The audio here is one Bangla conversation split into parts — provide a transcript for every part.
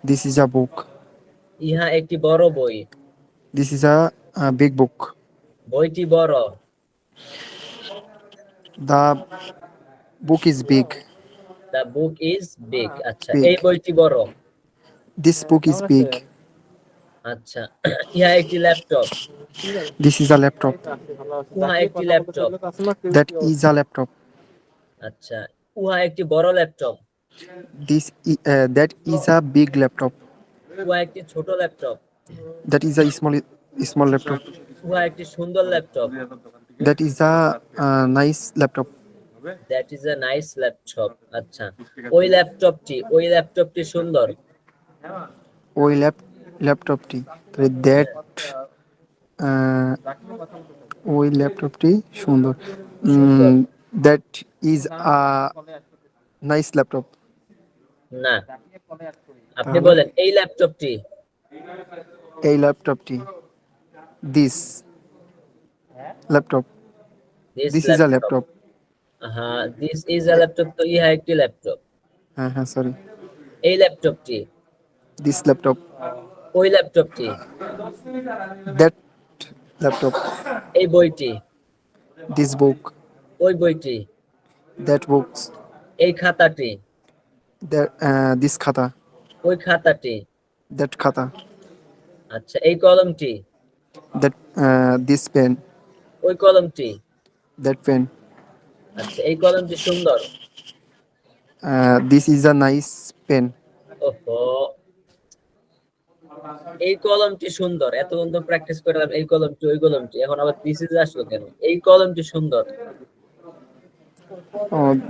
This is a book. ইহা একটি বড় বই। This is a big book. বইটি বড়। The book is big. The book is big. আচ্ছা, Big. এই বইটি বড়। This book is big. আচ্ছা, ইহা একটি laptop. This is a laptop. উহা একটি laptop. That is a laptop. আচ্ছা, উহা একটি বড় laptop. That is a big laptop. উহা একটি ছোট laptop. That is a small laptop. উহা একটি সুন্দর laptop. That is a nice laptop. That is a nice laptop. আচ্ছা, ওই ল্যাপটপটি সুন্দর। ওই ল্যাপটপটি দ্যাট ওই ল্যাপটপটি সুন্দর। সুন্দর that is a nice laptop. না, আপনি তাহলে বলেন এই ল্যাপটপটি। এই ল্যাপটপটি this laptop this this is a laptop. Laptop. হ্যাঁ, দিস ইজ আ ল্যাপটপ, তো ইহা একটি ল্যাপটপ। হ্যাঁ হ্যাঁ সরি। এই ল্যাপটপটি। দিস ল্যাপটপ ওই ল্যাপটপটি। দ্যাট ল্যাপটপ এই বইটি। দিস বুক ওই বইটি। দ্যাট বুকস এই খাতাটি। দিস খাতা ওই খাতাটি। দ্যাট খাতা আচ্ছা, এই কলমটি। দ্যাট দিস পেন ওই কলমটি। দ্যাট পেন আচ্ছা, এই কলমটি সুন্দর। This is a nice pen. ওহো, এই কলমটি সুন্দর। এতক্ষণ তো প্র্যাকটিস করলাম এই কলমটি ওই কলমটি, এখন আবার দিস ইজ আসলো কেন? এই কলমটি সুন্দর।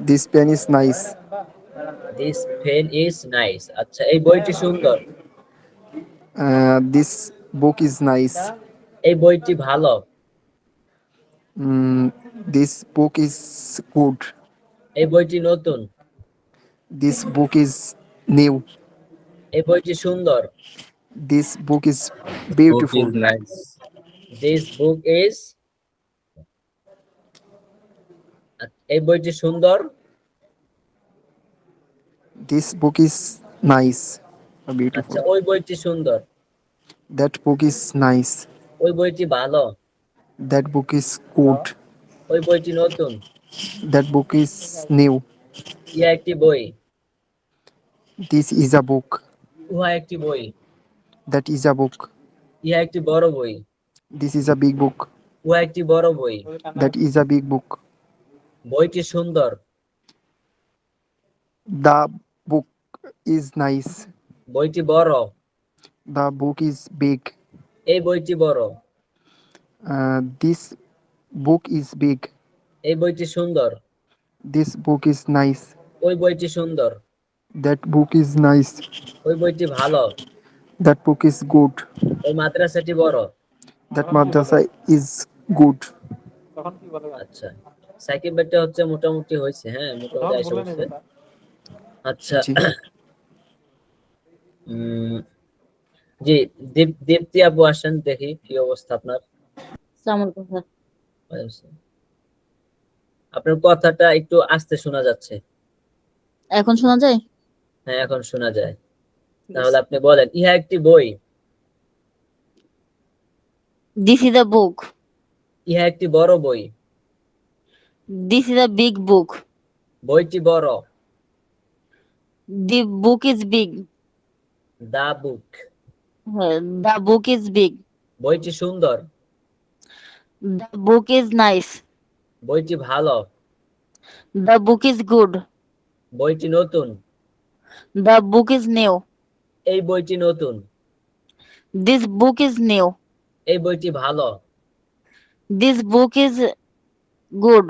This pen is nice. This pen is nice. আচ্ছা, এই বইটি সুন্দর। This book is nice. এই বইটি ভালো। This book is good. এই বইটি নতুন। This book is new. এই বইটি সুন্দর। This book is Book beautiful. is nice. This book is. এই বইটি সুন্দর। দিস বুক ইজ নাইস আচ্ছা, বিউটিফুল। ওই বইটি সুন্দর। That book is nice. ওই বইটি ভালো। That book is good. ওই বইটি নতুন। That book is new. ইহা একটি বই। দিস ইজ আ বুক। উহা একটি বই। That is a book. ইহা একটি বড় বই। দিস ইজ আ বিগ বুক। উহা একটি বড় বই। That is a big book. বইটি সুন্দর। The book is nice. বইটি বড়। The book is big. এই বইটি বড়। This book is big. এই বইটি সুন্দর। This book is nice. ওই বইটি সুন্দর। That book is nice. ওই বইটি ভালো। That book is good. ওই মাদ্রাসাটি বড়। That Madrasa is good. আচ্ছা, সাকিব ভাইটা হচ্ছে মোটামুটি হয়েছে। হ্যাঁ, মোটামুটি আইসা বসছে। আচ্ছা, জি জি, দীপ্তি আপু আসেন, দেখি কি অবস্থা আপনার। আসসালামু আলাইকুম স্যার। আপনার কথাটা একটু আস্তে শোনা যাচ্ছে। এখন শোনা যায়? হ্যাঁ, এখন শোনা যায়। তাহলে আপনি বলেন, ইহা একটি বই। This is a book. ইহা একটি বড় বই। This is a big book. বইটি বড়। The book is big. The book. The book is big. বইটি সুন্দর। The book is nice. বইটি ভালো। The book is good. বইটি নতুন। The book is new. এই বইটি নতুন। This book is new. এই বইটি ভালো। This book is good.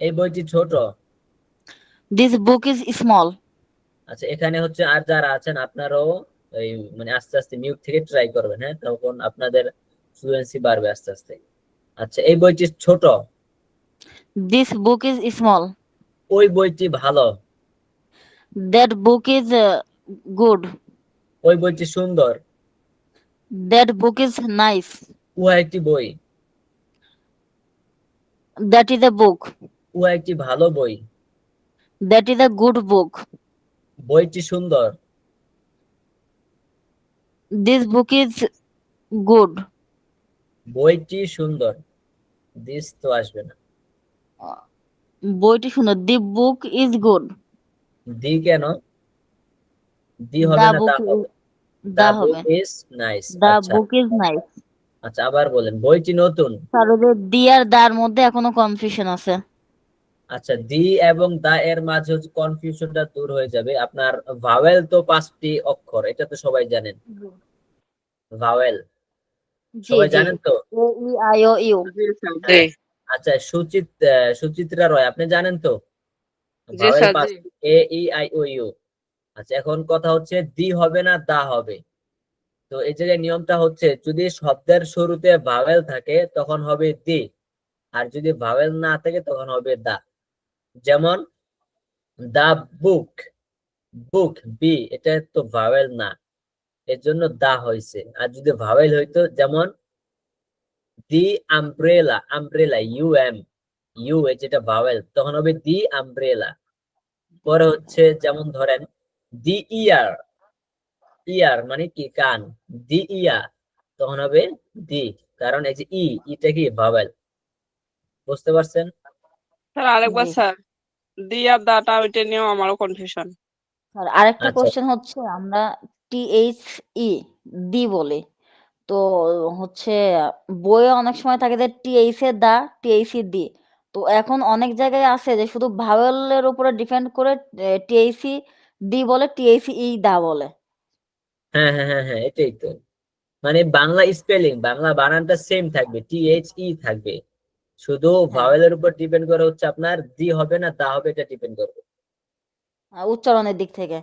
এই বইটি ছোট। This book is small. আচ্ছা, এখানে হচ্ছে আর যারা আছেন আপনারাও এই মানে আস্তে আস্তে মিউট থেকে ট্রাই করবেন। হ্যাঁ, তখন আপনাদের ফ্লুয়েন্সি বাড়বে আস্তে আস্তে। আচ্ছা, এই বইটি ছোট। This book is small. ওই বইটি ভালো। That book is good. ওই বইটি সুন্দর। That book is nice. উহা একটি বই। দ্যাট ইজ আ বুক। উহা একটি ভালো বই। দ্যাট ইজ আ গুড বুক। বইটি সুন্দর। This book is good. বইটি সুন্দর। দিস তো আসবে না। বইটি সুন্দর। The book is good. দি কেন? দি হবে The না, দা book is হবে। the দা বুক হবে। Is nice. The আচ্ছা book is nice. আচ্ছা, আবার বলেন, বইটি নতুন। স্যার ওই যে দি আর দার মধ্যে এখনো কনফিউশন আছে। আচ্ছা, দি এবং দা এর মাঝে হচ্ছে কনফিউশনটা দূর হয়ে যাবে। আপনার ভাওয়েল তো 5টি অক্ষর, এটা তো সবাই জানেন। ভাওয়েল জি সবাই জি। জানেন তো? A E I O U. জি স্যার জি। হ্যাঁ। আচ্ছা, সুচিত্রা রয় আপনি জানেন তো? জি ভাওয়েল স্যার জি। 5টি, A E I O you. আচ্ছা, এখন কথা হচ্ছে দি হবে না দা হবে। তো এই জায়গায় নিয়মটা হচ্ছে, যদি শব্দের শুরুতে ভাওয়েল থাকে তখন হবে দি, আর যদি ভাওয়েল না থাকে তখন হবে দা। যেমন দা বুক, বুক বি, এটা তো ভাওয়েল না, এর জন্য দা হয়েছে। আর যদি ভাওয়েল হইতো, যেমন the umbrella, umbrella U M, U যেটা ভাওয়েল, তখন হবে দি আমব্রেলা। পরে হচ্ছে যেমন ধরেন দি ইয়ার, ইয়ার মানে কি কান, দি ইয়া, তখন হবে দি, কারণ এই যে ইটা কি ভাওয়েল। বুঝতে পারছেন? স্যার আরেকবার জি স্যার, দি আর দাটা ওইটা নিয়েও আমারও কনফিউশন। স্যার আরেকটা আচ্ছা কোশ্চেন হচ্ছে আমরা টি এইচ ই দি বলি, তো হচ্ছে বইয়ে অনেক সময় থাকে যে T H A the, T H E দি। তো এখন অনেক জায়গায় আছে যে শুধু ভাওয়েলের উপরে ডিপেন্ড করে টি এইচ ই দি বলে, টি এইচ ই দা বলে। হ্যাঁ হ্যাঁ হ্যাঁ হ্যাঁ, এটাই তো। মানে বাংলা স্পেলিং, বাংলা বানানটা সেম থাকবে, টি এইচ ই থাকবে, শুধু হ্যাঁ, ভাওয়েলের উপর ডিপেন্ড করে হচ্ছে আপনার দি হবে না দা হবে, এটা ডিপেন্ড করবে। উচ্চারণের দিক থেকে।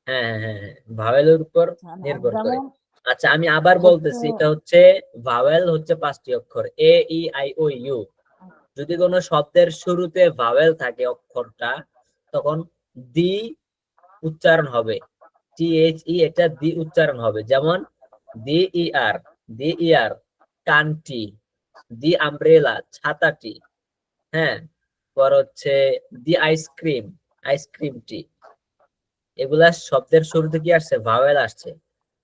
হ্যাঁ হ্যাঁ হ্যাঁ হ্যাঁ, ভাওয়েলের উপর নির্ভর করে। যেমন আচ্ছা, আমি আবার হচ্ছে বলতেছি, এটা হচ্ছে ভাওয়েল হচ্ছে 5টি অক্ষর, এ ই আই ও ইউ। যদি কোনো শব্দের শুরুতে ভাওয়েল থাকে অক্ষরটা, তখন দি উচ্চারণ হবে, টি এইচ ই এটা দি উচ্চারণ হবে। যেমন দি ইয়ার, দি ইয়ার কানটি, দি আমব্রেলা ছাতাটি। হ্যাঁ, পর হচ্ছে দি আইসক্রিম, আইসক্রিমটি। এগুলা শব্দের শুরুতে কি আসছে? ভাওয়েল আসছে।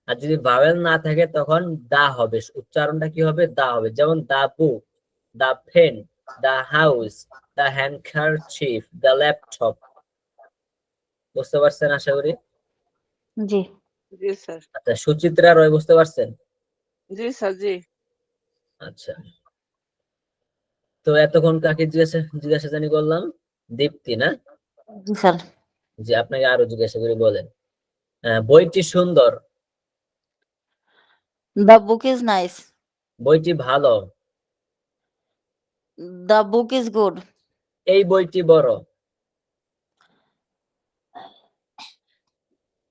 আর যদি ভাওয়েল না থাকে তখন দা হবে, উচ্চারণটা কি হবে? দা হবে। যেমন the book, the pen, the house, the handkerchief, the laptop. বুঝতে পারছেন আশা করি? জি জি স্যার। আচ্ছা, সুচিত্রা রয় বুঝতে পারছেন? জি স্যার জি। আচ্ছা, তো এতক্ষণ কাকে জিজ্ঞাসা জিজ্ঞাসা জানি করলাম? দীপ্তি না? জি স্যার। যে আপনাকে আরো জিজ্ঞাসা করি, বলেন। বইটি সুন্দর। The book is nice. বইটি ভালো। The book is good. এই বইটি বড়।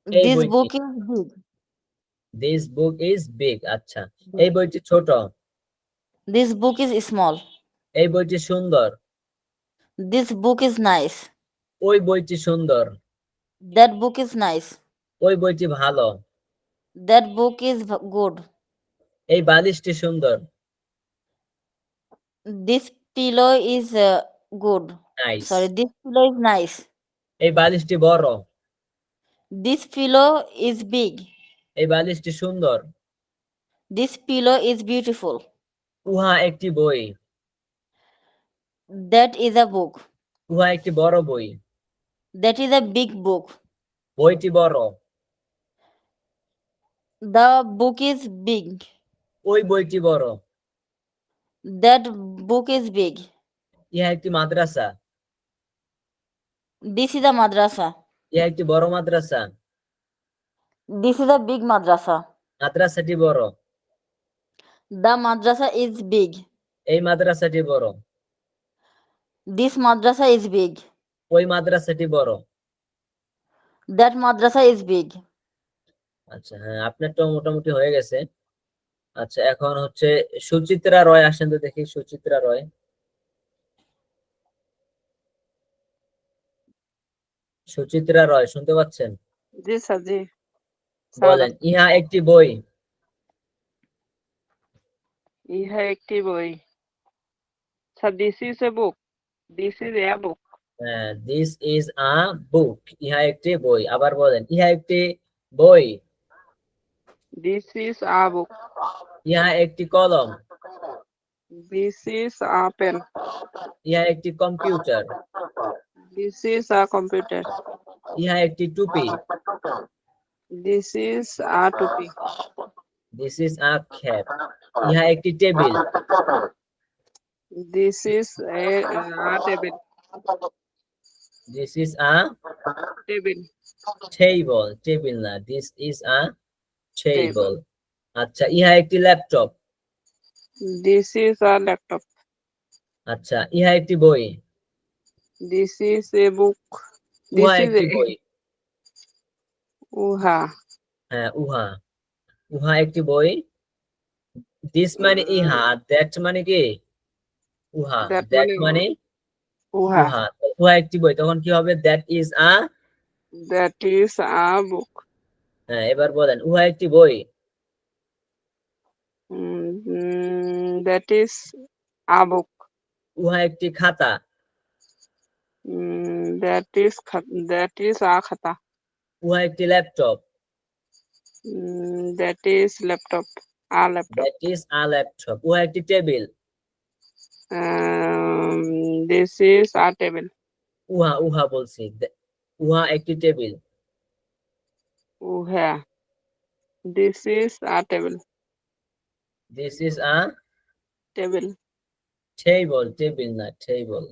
এই দিস বইটি, বুক is big. This book is big. আচ্ছা, এই বইটি ছোট। This book is small. এই বইটি সুন্দর। This book is nice. ওই বইটি সুন্দর। That book is nice. ওই বইটি ভালো। That book is good. এই বালিশটি সুন্দর। This pillow is good. Nice. Sorry, this pillow is nice. এই বালিশটি বড়। This pillow is big. এই বালিশটি সুন্দর। This pillow is beautiful. উহা একটি বই। দ্যাট ইজ আ বুক। উহা একটি বড় বই। That is a big book. বইটি বড়। The book is big. ওই বইটি বড়। That book is big. ইহা একটি মাদ্রাসা। দিস ইজ আ মাদ্রাসা। ইহা একটি বড় মাদ্রাসা। দিস ইজ আ বিগ মাদ্রাসা। মাদ্রাসাটি বড়। The Madrasa is big. এই মাদ্রাসাটি বড়। This Madrasa is big. ওই মাদ্রাসাটি বড়। That Madrasa is big. আচ্ছা, হ্যাঁ, আপনারটা মোটামুটি হয়ে গেছে। আচ্ছা, এখন হচ্ছে সুচিত্রা রয়, আসেন তো দেখি, সুচিত্রা রয়। সুচিত্রা রয় শুনতে পাচ্ছেন? জি স্যার জি। বলেন, ইহা একটি বই। ইহা একটি বই। Sir this is a book. This is a book. হ্যাঁ, দিস ইজ আ বুক। ইহা একটি বই। আবার বলেন, ইহা একটি বই। This is a book. ইহা একটি কলম। This is a pen. ইহা একটি computer. This is a computer. ইহা একটি টুপি। This is a topi. This is a cap. ইহা একটি table. This is a table. This is a Table. Table. Table না, this is a table. Table. আচ্ছা, ইহা একটি laptop. This is a laptop. আচ্ছা, ইহা একটি বই। This is a book. উহা This is একটি a বই। uha. হ্যাঁ, উহা। উহা একটি বই। দিস মানে ইহা, দ্যাট মানে কি? উহা। That দ্যাট মানে মানে uha. উহা। উহা একটি বই, তখন কি হবে? That is a. That is a book. হ্যাঁ, এবার বলেন, উহা একটি বই। That is a book. উহা একটি খাতা। That is a khata. উহা একটি laptop. That is laptop. A laptop. That is a laptop. উহা একটি table. This is a table. উহা উহা বলছি। উহা একটি table. Uha. This is a table. This is a Table. Table. Table না, টেবল।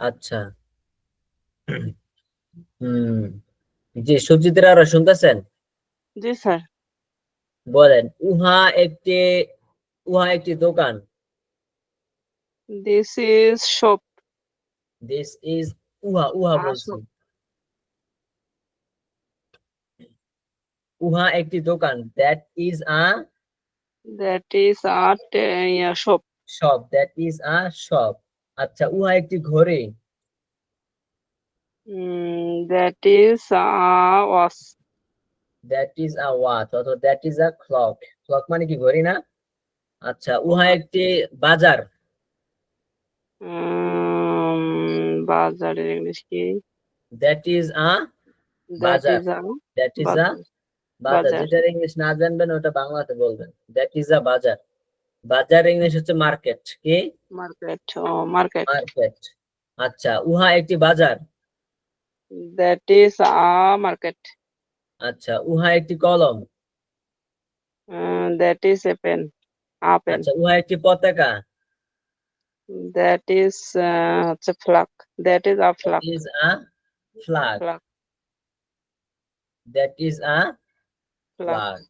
আচ্ছা। হুম, জি, সুচিত্রা আরো শুনতেছেন? জি স্যার। বলেন, উহা একটি দোকান। This is shop. This is উহা উহা A বলছি। shop. উহা একটি দোকান। That is a That is a shop. Shop. That is a shop. আচ্ছা, উহা একটি ঘড়ি। That is a watch. That is a watch অথবা that is a clock. Clock মানে কি? ঘড়ি না? আচ্ছা, উহা একটি বাজার। বাজারের ইংলিশ কি? দ্যাট ইজ আ That বাজার। is a দ্যাট ইজ আ বাজার। বাজার। বাজার। যেটার ইংলিশ না জানবেন ওটা বাংলাতে বলবেন। দ্যাট ইজ আ বাজার। বাজার ইংলিশ হচ্ছে মার্কেট। কি? মার্কেট। মার্কেট। মার্কেট। আচ্ছা, উহা একটি বাজার। That is a market. আচ্ছা, উহা একটি কলম। That is a pen. A pen. আচ্ছা, উহা একটি পতাকা। That is হচ্ছে flag. That is a that flag. Is a flag. Flag. That is a Flag. Flag.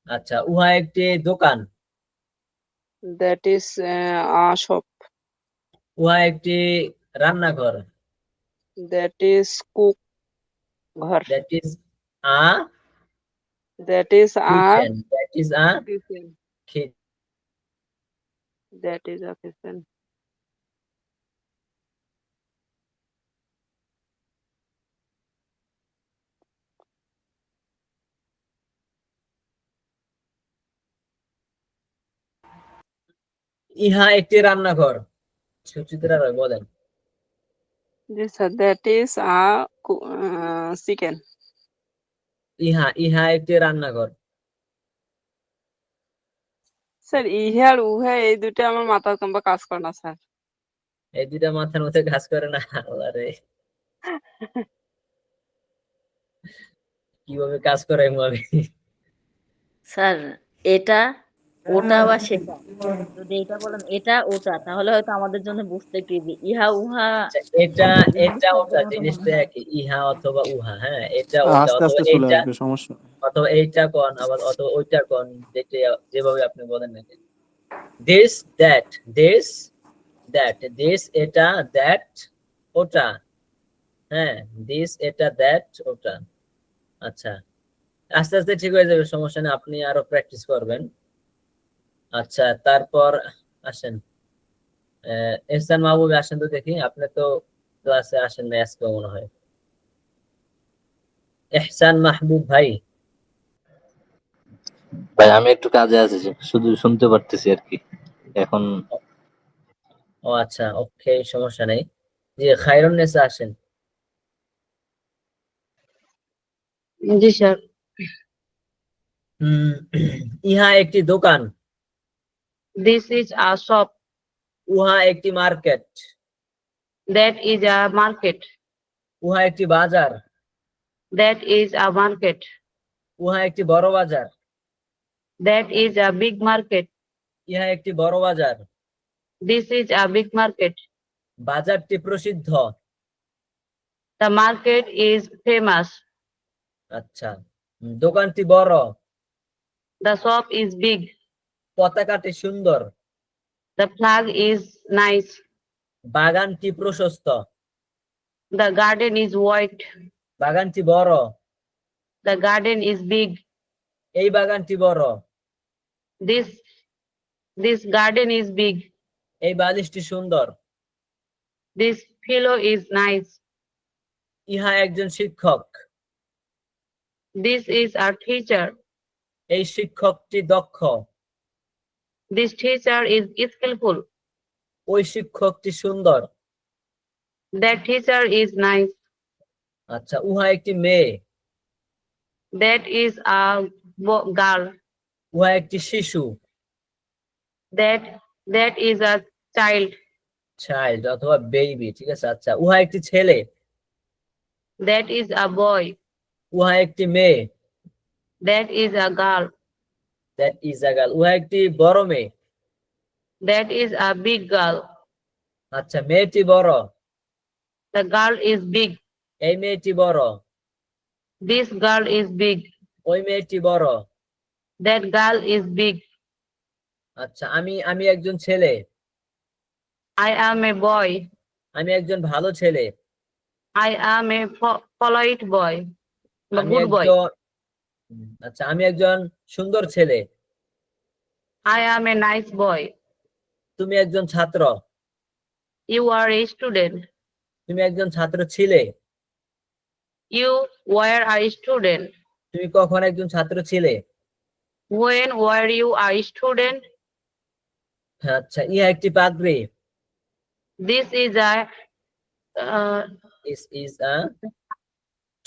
আচ্ছা, উহা একটি দোকান। That is a shop. উহা একটি রান্নাঘর। That is cook ঘর। That is a That is a kitchen. That is a kitchen. That is a kitchen. ইহা একটি রান্নাঘর। সুচিত্রা রায় বলেন। জি sir. That is a chicken. ইহা একটি রান্নাঘর। স্যার ইহা আর উহা এই দুটো আমার মাথার কিংবা কাজ করে না স্যার। এই দুইটা মাথার মধ্যে কাজ করে না? আল্লাহরে, কিভাবে কাজ করে আমি? স্যার এটা ওটা বা সেটা, যদি এটা বলেন এটা ওটা, তাহলে হয়তো আমাদের জন্য বুঝতে একটু easy। ইহা উহা আচ্ছা, এটা ইংলিশ ওটা শব্দের মতো জিনিসটা মনে হয়। একই। ইহা অথবা উহা। হ্যাঁ, এটা ওটা আস্তে অথবা আস্তে চলে এইটা আসবে, সমস্যা নেই। অথবা এইটা কোন, আবার অথবা ওইটা কোন, যেভাবে আপনি বলেন না কেন। This that. This that. This এটা, দ্যাট ওটা। হ্যাঁ, দিস এটা, দ্যাট ওটা। আচ্ছা, আস্তে আস্তে ঠিক হয়ে যাবে, সমস্যা নেই। আপনি আরো প্র্যাকটিস করবেন। আচ্ছা, তারপর আসেন এহসান মাহবুব, আসেন তো দেখি। আপনি তো ক্লাসে আসেন না আজকে মনে হয়। এহসান মাহবুব ভাই। ভাই আমি একটু কাজে আছি, শুধু শুনতে পারতেছি আর কি এখন। ও আচ্ছা, ওকে, সমস্যা নেই। জি, খায়রুন্নেসা আসেন। জি স্যার। উম, ইহা একটি দোকান। This is a shop. উহা একটি market. That is a market. উহা একটি বাজার। That is a market. উহা একটি বড় বাজার। That is a big market. ইহা একটি বড় বাজার। This is a big market. বাজারটি প্রসিদ্ধ। The market is famous. আচ্ছা, দোকানটি বড়। The shop is big. পতাকাটি সুন্দর। The flag is nice. বাগানটি প্রশস্ত। The garden is wide. বাগানটি বড়। The garden is big. এই বাগানটি বড়। This garden is big. এই বালিশটি সুন্দর। This pillow is nice. ইহা একজন শিক্ষক। This is a teacher. এই শিক্ষকটি দক্ষ। This teacher is skilful. ওই শিক্ষকটি সুন্দর। That teacher is nice. আচ্ছা, উহা একটি মেয়ে। That is a girl. উহা একটি শিশু। That is a child. Child অথবা বেবি, ঠিক আছে। আচ্ছা, উহা একটি ছেলে। That is a boy. উহা একটি মেয়ে। That is a girl. That is a girl. উহা একটি বড় মেয়ে। That is a big girl. আচ্ছা, মেয়েটি বড়। The girl is big. এই মেয়েটি বড়। This girl is big. ওই মেয়েটি বড়। That girl is big. আচ্ছা, আমি একজন ছেলে। আই অ্যাম এ বয়। আমি একজন ভালো ছেলে। আই অ্যাম এ পলাইট বয় বা আমি গুড বয়। একজন আচ্ছা, আমি একজন সুন্দর ছেলে। I am a nice boy. তুমি একজন ছাত্র। You are a student. তুমি একজন ছাত্র ছিলে। You were a student. তুমি কখন একজন ছাত্র ছিলে। When were you a student? আচ্ছা, ইহা একটি পাগড়ি। This is a This is a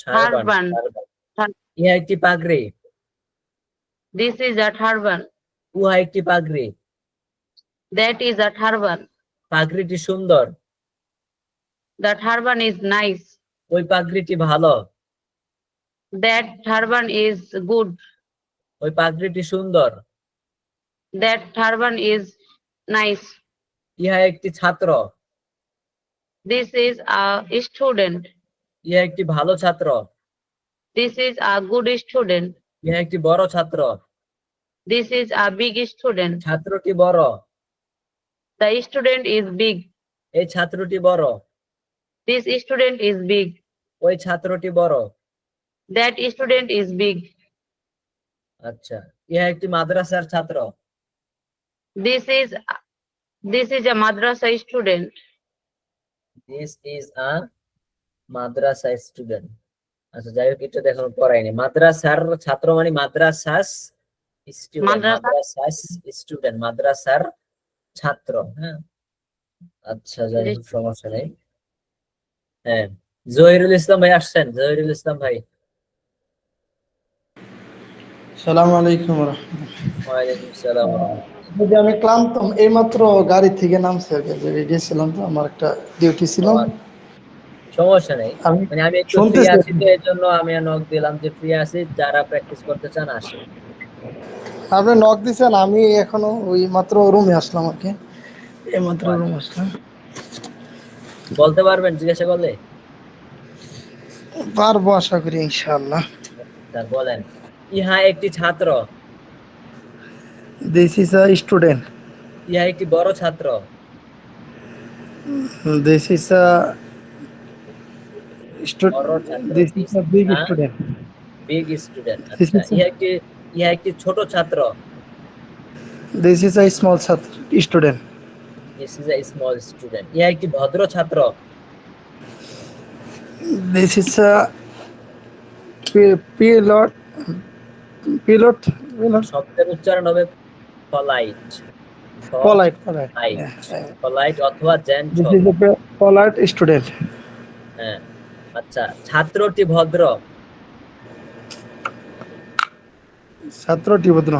turban. turban. ইহা একটি পাগড়ি। This is a turban. উহা একটি পাগড়ি। That is a turban. পাগড়িটি সুন্দর। The turban is nice. ওই পাগড়িটি ভালো। That turban is good. ওই পাগড়িটি সুন্দর। That turban is nice. ইহা একটি ছাত্র। This is a student. ইহা একটি ভালো ছাত্র। This is a good student. ইহা একটি বড় ছাত্র। This is a big student. ছাত্রটি বড়। The student is big. এই ছাত্রটি বড়। This student is big. ওই ছাত্রটি বড়। That student is big. আচ্ছা, ইহা একটি মাদ্রাসার ছাত্র। This is a madrasa student. This is a Madrasa student. আচ্ছা, যাই হোক, এটা দেখানো পড়াইনি। মাদ্রাসার ছাত্র মানে মাদ্রাসাস স্টুডেন্ট। মাদ্রাসাস স্টুডেন্ট, মাদ্রাসার ছাত্র। হ্যাঁ, আচ্ছা, যাই হোক, সমস্যা নেই। হ্যাঁ, জহিরুল ইসলাম ভাই আসছেন। জহিরুল ইসলাম ভাই। সালাম আলাইকুম। ওয়ালাইকুম সালাম। আমি ক্লান্ত, এইমাত্র গাড়ি থেকে নামছি আর কি, রেডি ছিলাম তো, আমার একটা ডিউটি ছিল। সমস্যা নেই, মানে আমি একটু ফ্রি শুনতেছি। আছি, তো এই জন্য আমি নক দিলাম যে ফ্রি আছি, যারা প্র্যাকটিস করতে চান আসেন। আপনি নক দিছেন, আমি এখনো ওই মাত্র রুমে আসলাম আর কি, এইমাত্র রুম আসলাম। বলতে পারবেন জিজ্ঞাসা করলে? পারবো আশা করি ইনশাআল্লাহ। স্যার বলেন। ইহা একটি ছাত্র। This is a student. ইহা একটি বড় ছাত্র। This is a this is a big student. Big student. আচ্ছা, ইহা একটি ছোট ছাত্র। This is a small student. This is a small student. ইহা একটি ভদ্র ছাত্র। This is a pilot, pilot, pilot, শব্দের উচ্চারণ হবে polite, polite, polite. Polite, Yeah, yeah. Polite অথবা This gentle. is a polite student. হ্যাঁ, আচ্ছা, ছাত্রটি ভদ্র, ছাত্রটি ভদ্র।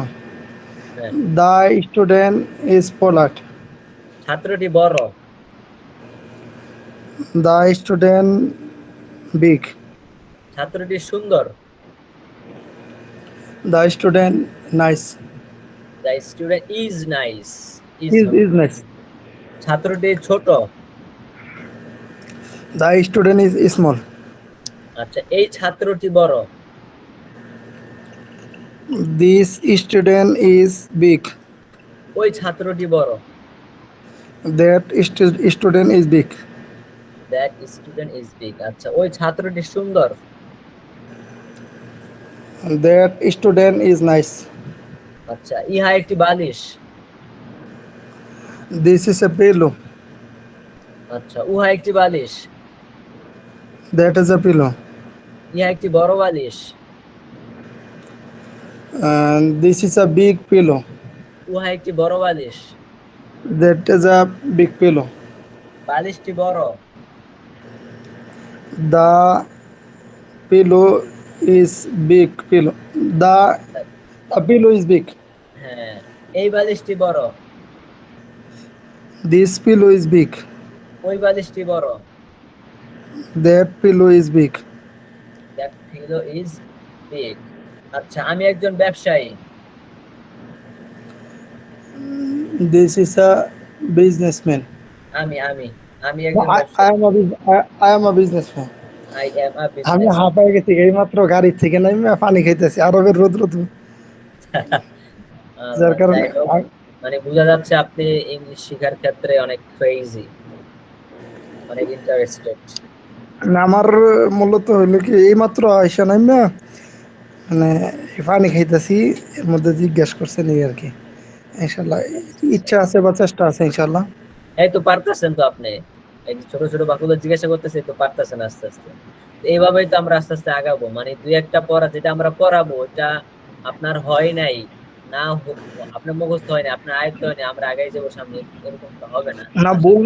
হ্যাঁ, The student is polite. ছাত্রটি বড়, The student big. ছাত্রটি সুন্দর, The student nice. The student is nice, Is nice. ছাত্রটি ছোট, The student is small. আচ্ছা, এই ছাত্রটি বড়, This student is big. ওই ছাত্রটি বড়, That student is big. That student is big. আচ্ছা, ওই ছাত্রটি সুন্দর, That student is nice. আচ্ছা, ইহা একটি বালিশ, This is a pillow. আচ্ছা, উহা একটি বালিশ, That is a pillow. ইহা একটি বড় বালিশ, And this is a big pillow. উহা একটি বড় বালিশ, That is a big pillow. বালিশটি বড়, The pillow is big pillow. The pillow is big. হ্যাঁ, এই বালিশটি বড়, This pillow is big. ওই বালিশটি বড়, That pillow is big. That pillow is big. আচ্ছা, আমি একজন ব্যবসায়ী, This is a businessman. আমি আমি আমি No, একজন I ব্যবসায়ী, am a I am a businessman. I am a আমি বিজনেস। হাঁপাই গেছি এইমাত্র গাড়ি থেকে নামে পানি খাইতেছি আরবের রোদ রোদ যার কারণে মানে বোঝা যাচ্ছে আপনি ইংলিশ শেখার ক্ষেত্রে অনেক ক্রেজি, অনেক ইন্টারেস্টেড। আমার মূলত হইলো কি এইমাত্র আইসা নামে মানে পানি খাইতেছি, এর মধ্যে জিজ্ঞেস করছেন এই আর কি। ইনশাল্লাহ ইচ্ছা আছে বা চেষ্টা আছে ইনশাল্লাহ। এই তো পারতেছেন তো আপনি, এই যে ছোট ছোট বাক্যগুলো জিজ্ঞাসা করতেছে, তো পারতেছেন আস্তে আস্তে। তো এইভাবেই তো আমরা আস্তে আস্তে আগাবো, মানে দুই একটা পড়া যেটা আমরা পড়াবো ওটা আপনার হয় নাই, না আপনার মুখস্থ হয়নি, আপনার আয়ত্ত হয়নি, আমরা আগাই যাবো সামনে, এরকম তো হবে না। না ভুল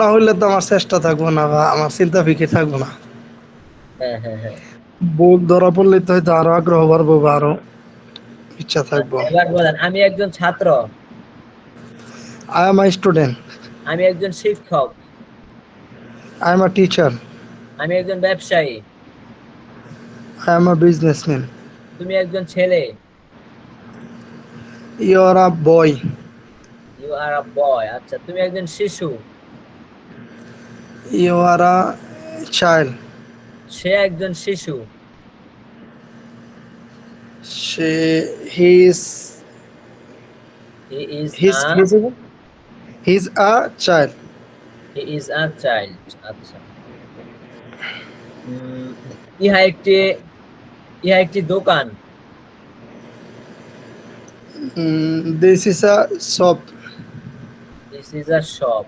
না হইলে তো আমার চেষ্টা থাকবো না বা আমার চিন্তা ফিকির থাকবো না। হ্যাঁ হ্যাঁ হ্যাঁ। ভুল ধরা পড়লে তো হয়তো আরো আগ্রহ বাড়বো বা আরো ইচ্ছা থাকবো। এবার বলেন, আমি একজন ছাত্র, I am a student. আমি একজন শিক্ষক, I am a teacher. আমি একজন ব্যবসায়ী, I am a businessman. তুমি একজন ছেলে, You are a boy. You are a boy. আচ্ছা, তুমি একজন শিশু, You are a child. সে একজন শিশু, He is he is he's a child. A child. আচ্ছা, ইহা একটি দোকান, This is a shop. This is a shop.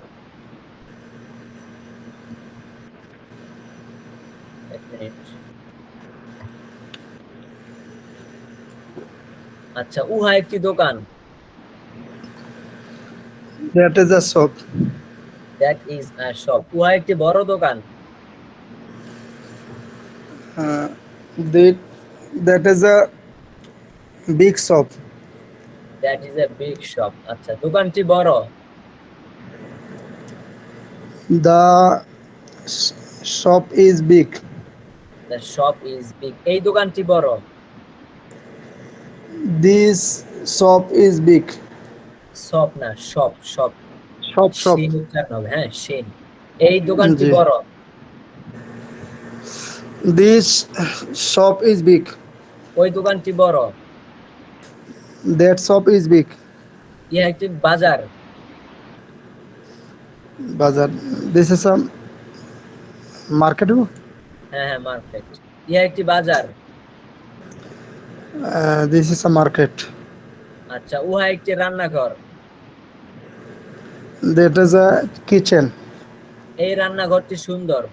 আচ্ছা, উহা একটি দোকান, That is a shop. That is a shop. উহা একটি বড় দোকান, That is a big shop. That is a big shop. আচ্ছা, দোকানটি বড়, The shop is big. The shop is big. এই দোকানটি বড়, This shop is big. Shop না, শপ শপ, Shop. শিন উচ্চারণ হবে, হ্যাঁ শিন। এই দোকানটি জি। বড়, This shop is big. ওই দোকানটি বড়। That shop is big. ইহা একটি বাজার, Bazaar. This is a market. হ্যাঁ হ্যাঁ মার্কেট। ইহা একটি বাজার। This is a market. আচ্ছা, উহা একটি রান্নাঘর, That is a kitchen. এই রান্নাঘরটি সুন্দর,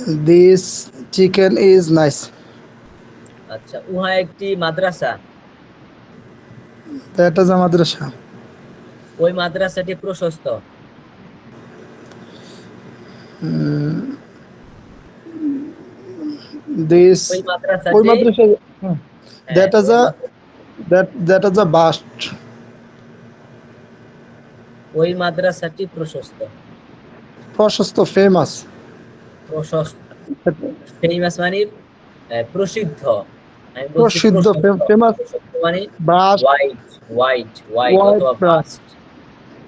This chicken is nice. আচ্ছা, উহা একটি মাদ্রাসা। That is a madrasa. ওই মাদ্রাসাটি প্রশস্ত। Mm, This ওই ওই মাদ্রাসাটি মাদ্রাসা হ্যাঁ, that is ওই a Madrasa- that is a bust. ওই মাদ্রাসাটি প্রশস্ত। প্রশস্ত famous. প্রশস্ত ফেমাস মানে প্রসিদ্ধ। আমি বলছি প্রসিদ্ধ প্রশস্ত। famous প্রশস্ত মানে bust. White white white White অথবা brass. বাস্ট।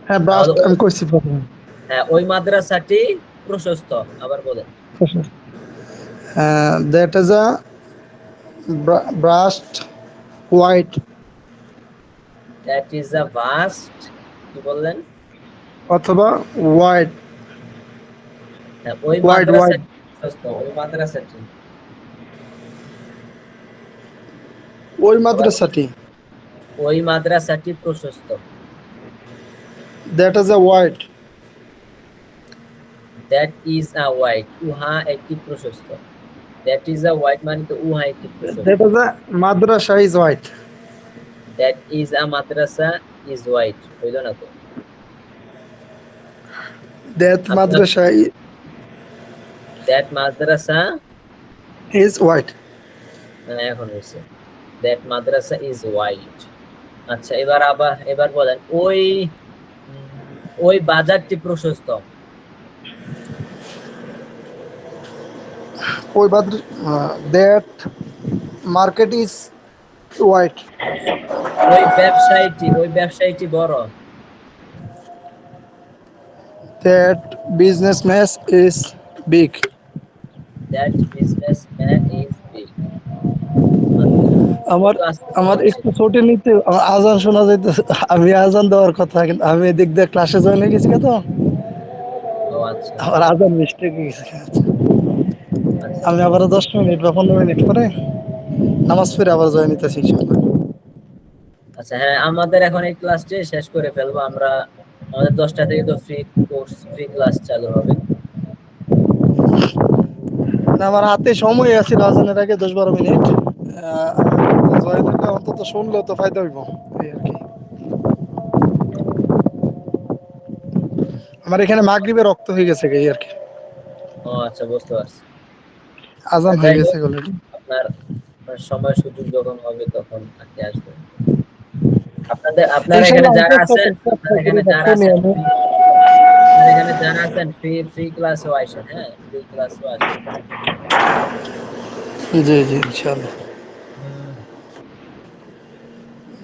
হ্যাঁ bust তাহলে আমি কইছি প্রথমে। হ্যাঁ, ওই মাদ্রাসাটি প্রশস্ত। আবার বলেন। That is a brushed white that is a vast, কি বললেন? অথবা white হ্যাঁ, ওই White, মাদ্রাসাটি প্রশস্ত। ওই মাদ্রাসাটি ওই মাদ্রাসাটি ওই মাদ্রাসাটি প্রশস্ত। that is a white that is a white, উহা একটি প্রশস্ত। দ্যাট ইজ আ হোয়াইট মানে তো উহা একটি প্রশস্ত। that is a madrasa is white. That is a Madrasa is white, হইল না তো? That madrasa that Madrasa is white. এখন হয়েছে দ্যাট মাদ্রাসা ইজ হোয়াইট। আচ্ছা, এবার বলেন ওই বাজারটি প্রশস্ত। ওই that market is white. ওই ব্যবসায়ীটি বড়। That businessman is big. That businessman is big. আমার একটু ছোট নিতে আমার আজান শোনা যাইতে, আমি আজান দেওয়ার কথা কিন্তু আমি এদিক দিয়ে ক্লাসে জয়েন হয়ে গেছি তো ও আচ্ছা আমার আজান মিস্টেক হয়ে গেছে। আচ্ছা। আমি আবার 10 মিনিট বা 15 মিনিট পরে নামাজ পড়ে আবার জয়েন নিতেছি ইনশাআল্লাহ। আচ্ছা, হ্যাঁ, আমাদের এখন এই ক্লাসটি শেষ করে ফেলবো আমরা। আমাদের 10টা থেকে তো ফ্রি ক্লাস চালু হবে। আমার হাতে সময় আছে আজানের আগে 10-12 মিনিট জয়েন হলে অন্তত শুনলেও তো ফায়দা হইব এই আর কি। আমার এখানে মাগরিবের রক্ত হয়ে গেছে এই আর কি, ও আচ্ছা, বুঝতে পারছি। আজান হয়ে গেছে অলরেডি। আপনার সময় সুযোগ যখন হবে তখন আপনি আসবেন। আপনারা এখানে যারা আছেন ফ্রি ক্লাসও আসেন। হ্যাঁ, ফ্রি ক্লাসও আসেন। জি জি ইনশাআল্লাহ।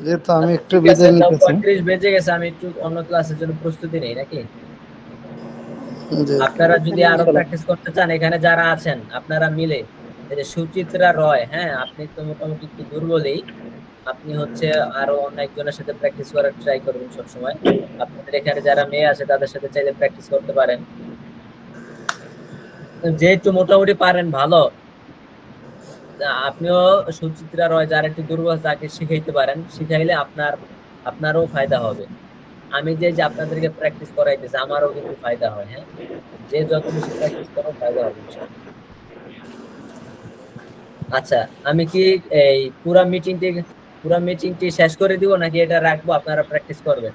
যেহেতু আমি একটু ঠিক আছে, বিদায় তাও নিতেছি। 35 বেজে গেছে, আমি একটু অন্য ক্লাসের জন্য প্রস্তুতি নেই নাকি? জি আপনারা যদি আরো প্র্যাকটিস করতে চান, এখানে যারা আছেন আপনারা মিলে, এই যে সুচিত্রা রয়, হ্যাঁ, আপনি তো মোটামুটি একটু দুর্বলই, আপনি হচ্ছে আরো অনেকজনের সাথে প্র্যাকটিস করার ট্রাই করবেন সবসময়। আপনাদের এখানে যারা মেয়ে আছে তাদের সাথে চাইলে প্র্যাকটিস করতে পারেন। যেহেতু মোটামুটি পারেন ভালো, আপনিও সুচিত্রা রয় যার একটু দুর্বল তাকে শিখাইতে পারেন। শিখাইলে আপনারও ফায়দা হবে। আমি যে আপনাদেরকে প্র্যাকটিস করাইতেছি আমারও কিন্তু ফায়দা হয়। হ্যাঁ, যে যত বেশি প্র্যাকটিস করো ফায়দা হবে। আচ্ছা, আমি কি এই পুরা মিটিংটি শেষ করে দিব নাকি এটা রাখবো, আপনারা প্র্যাকটিস করবেন?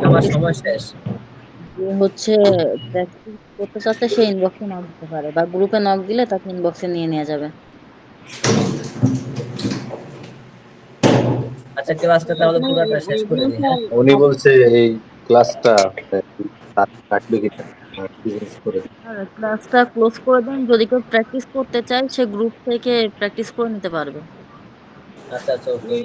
আমার সময় শেষ। যে হচ্ছে প্র্যাকটিস করতে চাচ্ছে সে ইনবক্সে নক দিতে পারে বা গ্রুপে নক দিলে তাকে ইনবক্সে নিয়ে নেওয়া যাবে। আচ্ছা, ক্লাসটা তাহলে পুরোটা শেষ করে দিই। হ্যাঁ, উনি বলছে এই ক্লাসটা রাখবে কিনা বিজনেস করে। আর ক্লাসটা ক্লোজ করে দেন, যদি কেউ প্র্যাকটিস করতে চায় সে গ্রুপ থেকে প্র্যাকটিস করে নিতে পারবে। আচ্ছা আচ্ছা, ওকে।